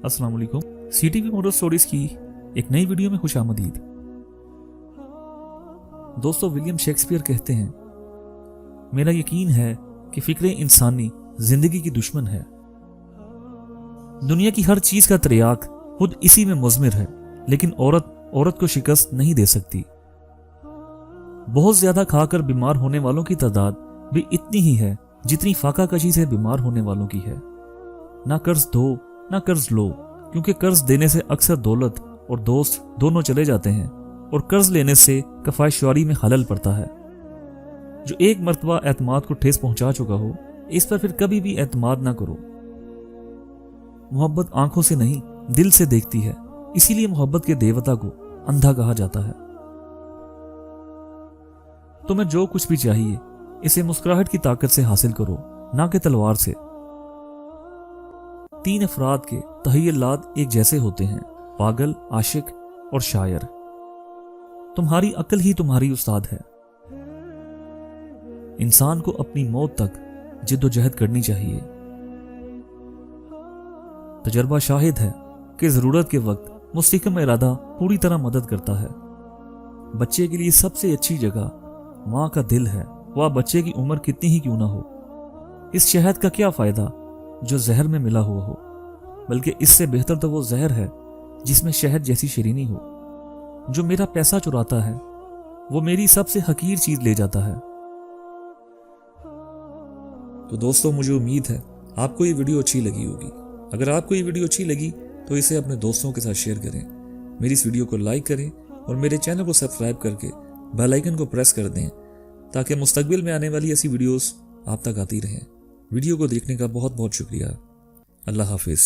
अस्सलाम वालेकुम। CTV motor stories की एक नई वीडियो में खुशामदीद। दोस्तों, विलियम शेक्सपियर कहते हैं, मेरा यकीन है कि फिक्र इंसानी जिंदगी की दुश्मन है। दुनिया की हर चीज का त्रियाक खुद इसी में मुज़मिर है, लेकिन औरत को शिकस्त नहीं दे सकती। बहुत ज्यादा खाकर बीमार होने वालों की तादाद भी इतनी ही है जितनी फाका कशी से बीमार होने वालों की है। ना कर्ज दो ना कर्ज लो, क्योंकि कर्ज देने से अक्सर दौलत और दोस्त दोनों चले जाते हैं और कर्ज लेने से कफायशवारी में खलल पड़ता है। जो एक मर्तबा एतमाद को ठेस पहुंचा चुका हो, इस पर फिर कभी भी एतमाद ना करो। मोहब्बत आंखों से नहीं दिल से देखती है, इसीलिए मोहब्बत के देवता को अंधा कहा जाता है। तुम्हें जो कुछ भी चाहिए इसे मुस्कुराहट की ताकत से हासिल करो, ना कि तलवार से। 3 अफराद के तहय्युलात एक जैसे होते हैं, पागल, आशिक और शायर। तुम्हारी अक्ल ही तुम्हारी उस्ताद है। इंसान को अपनी मौत तक जिद्दोजहद करनी चाहिए। तजर्बा शाहिद है कि जरूरत के वक्त मुस्तहिकम इरादा पूरी तरह मदद करता है। बच्चे के लिए सबसे अच्छी जगह मां का दिल है, वह बच्चे की उम्र कितनी ही क्यों ना हो। इस शहद का क्या फायदा जो जहर में मिला हुआ हो, बल्कि इससे बेहतर तो वो जहर है जिसमें शहद जैसी शीरीनी हो। जो मेरा पैसा चुराता है वो मेरी सबसे हकीर चीज ले जाता है। तो दोस्तों, मुझे उम्मीद है आपको ये वीडियो अच्छी लगी होगी। अगर आपको ये वीडियो अच्छी लगी तो इसे अपने दोस्तों के साथ शेयर करें, मेरी इस वीडियो को लाइक करें और मेरे चैनल को सब्सक्राइब करके बेल आइकन को प्रेस कर दें, ताकि मुस्तकबिल में आने वाली ऐसी वीडियोस आप तक आती रहें। वीडियो को देखने का बहुत बहुत शुक्रिया। अल्लाह हाफिज।